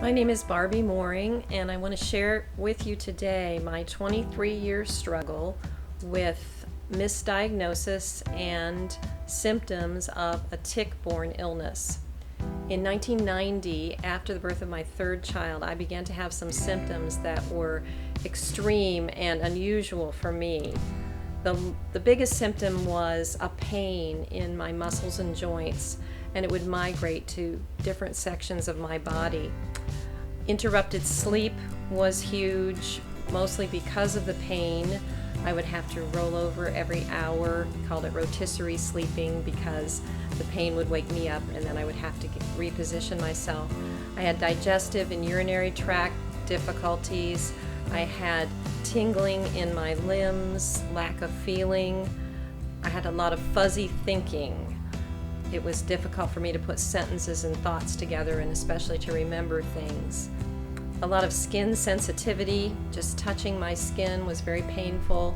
My name is Barbie Mooring, and I want to share with you today my 23-year struggle with misdiagnosis and symptoms of a tick-borne illness. In 1990, after the birth of my third child, I began to have some symptoms that were extreme and unusual for me. The biggest symptom was a pain in my muscles and joints, and it would migrate to different sections of my body. Interrupted sleep was huge, mostly because of the pain. I would have to roll over every hour. We called it rotisserie sleeping because the pain would wake me up and then I would have to reposition myself. I had digestive and urinary tract difficulties. I had tingling in my limbs, lack of feeling. I had a lot of fuzzy thinking. It was difficult for me to put sentences and thoughts together, and especially to remember things. A lot of skin sensitivity, just touching my skin was very painful.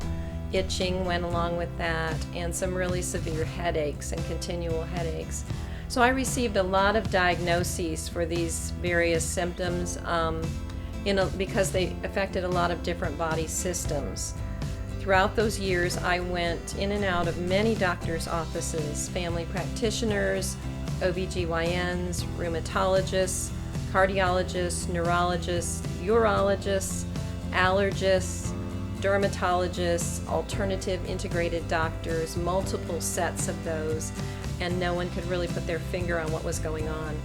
Itching went along with that, and some really severe headaches and continual headaches. So I received a lot of diagnoses for these various symptoms because they affected a lot of different body systems. Throughout those years, I went in and out of many doctors' offices, family practitioners, OBGYNs, rheumatologists, cardiologists, neurologists, urologists, allergists, dermatologists, alternative integrated doctors, multiple sets of those, and no one could really put their finger on what was going on.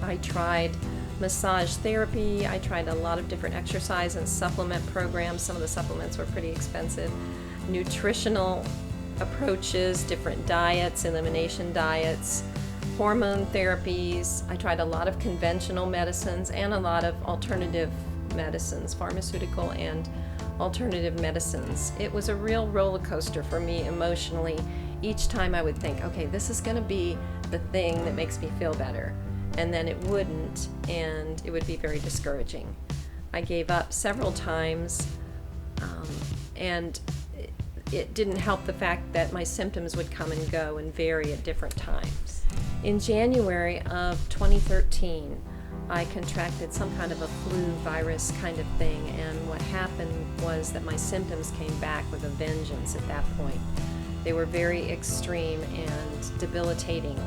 I tried massage therapy. I tried a lot of different exercise and supplement programs. Some of the supplements were pretty expensive. Nutritional approaches, different diets, elimination diets, hormone therapies. I tried a lot of conventional medicines and a lot of alternative medicines, pharmaceutical and alternative medicines. It was a real roller coaster for me emotionally. Each time I would think, okay, this is going to be the thing that makes me feel better. And then it wouldn't, and it would be very discouraging. I gave up several times, and it didn't help the fact that my symptoms would come and go and vary at different times. In January of 2013, I contracted some kind of a flu virus kind of thing, and what happened was that my symptoms came back with a vengeance at that point. They were very extreme and debilitating.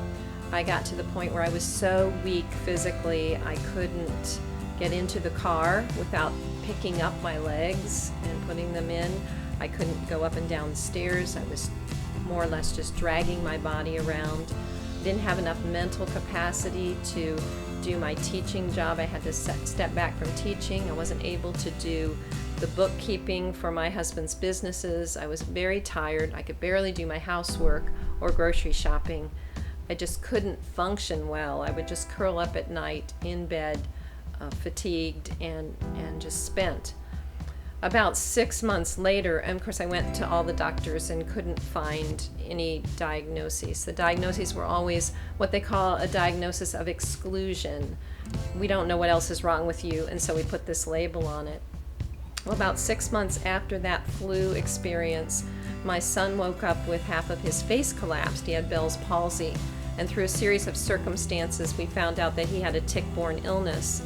I got to the point where I was so weak physically, I couldn't get into the car without picking up my legs and putting them in. I couldn't go up and down stairs. I was more or less just dragging my body around. Didn't have enough mental capacity to do my teaching job. I had to step back from teaching. I wasn't able to do the bookkeeping for my husband's businesses. I was very tired. I could barely do my housework or grocery shopping. I just couldn't function well. I would just curl up at night in bed, fatigued and just spent. About 6 months later, and of course I went to all the doctors and couldn't find any diagnoses. The diagnoses were always what they call a diagnosis of exclusion. We don't know what else is wrong with you, and so we put this label on it. Well, about 6 months after that flu experience, my son woke up with half of his face collapsed. He had Bell's palsy. And through a series of circumstances, we found out that he had a tick-borne illness.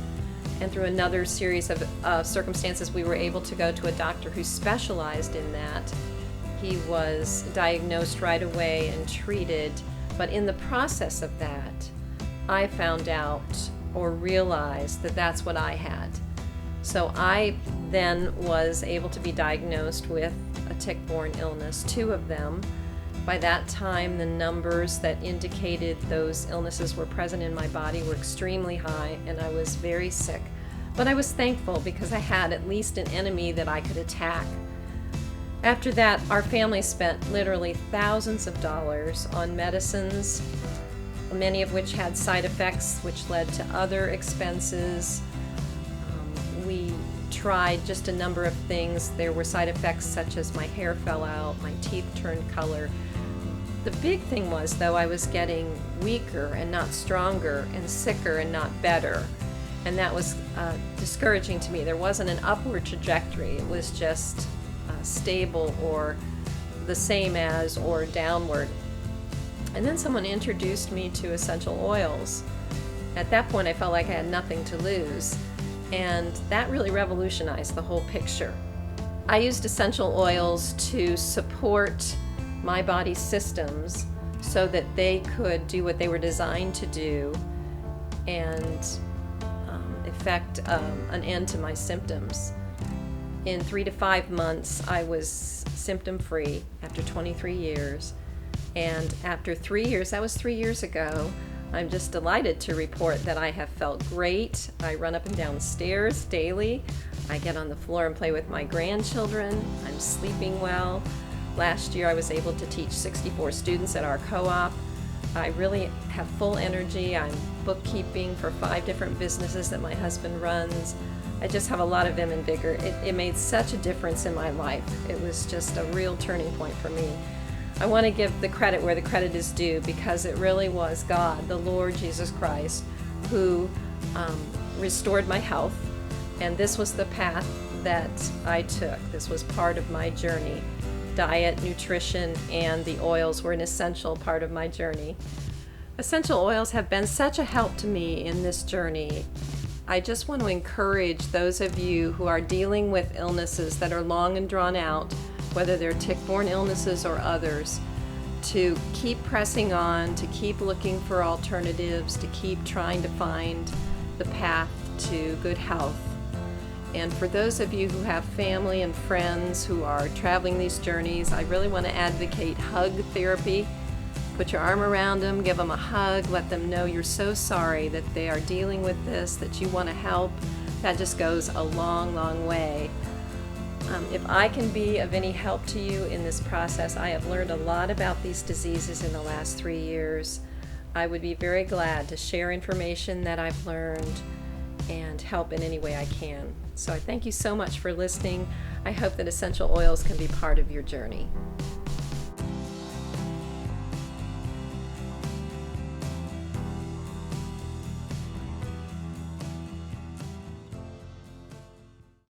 And through another series of circumstances, we were able to go to a doctor who specialized in that. He was diagnosed right away and treated. But in the process of that, I found out or realized that that's what I had. So I then was able to be diagnosed with a tick-borne illness, 2 of them. By that time, the numbers that indicated those illnesses were present in my body were extremely high, and I was very sick. But I was thankful because I had at least an enemy that I could attack. After that, our family spent literally thousands of dollars on medicines, many of which had side effects, which led to other expenses. We tried just a number of things. There were side effects such as my hair fell out, my teeth turned color. The big thing was, though, I was getting weaker and not stronger, and sicker and not better. And that was discouraging to me. There wasn't an upward trajectory. It was just stable or the same as or downward. And then someone introduced me to essential oils. At that point, I felt like I had nothing to lose, and that really revolutionized the whole picture. I used essential oils to support my body's systems so that they could do what they were designed to do and effect an end to my symptoms. In 3 to 5 months, I was symptom-free after 23 years. And after 3 years, that was 3 years ago, I'm just delighted to report that I have felt great. I run up and down stairs daily. I get on the floor and play with my grandchildren. I'm sleeping well. Last year, I was able to teach 64 students at our co-op. I really have full energy. I'm bookkeeping for 5 different businesses that my husband runs. I just have a lot of vim and vigor. It made such a difference in my life. It was just a real turning point for me. I want to give the credit where the credit is due, because it really was God, the Lord Jesus Christ, who restored my health. And this was the path that I took. This was part of my journey. Diet, nutrition, and the oils were an essential part of my journey. Essential oils have been such a help to me in this journey. I just want to encourage those of you who are dealing with illnesses that are long and drawn out, whether they're tick-borne illnesses or others, to keep pressing on, to keep looking for alternatives, to keep trying to find the path to good health. And for those of you who have family and friends who are traveling these journeys, I really want to advocate hug therapy. Put your arm around them, give them a hug, let them know you're so sorry that they are dealing with this, that you want to help. That just goes a long, long way. If I can be of any help to you in this process, I have learned a lot about these diseases in the last 3 years. I would be very glad to share information that I've learned and help in any way I can. So I thank you so much for listening. I hope that essential oils can be part of your journey.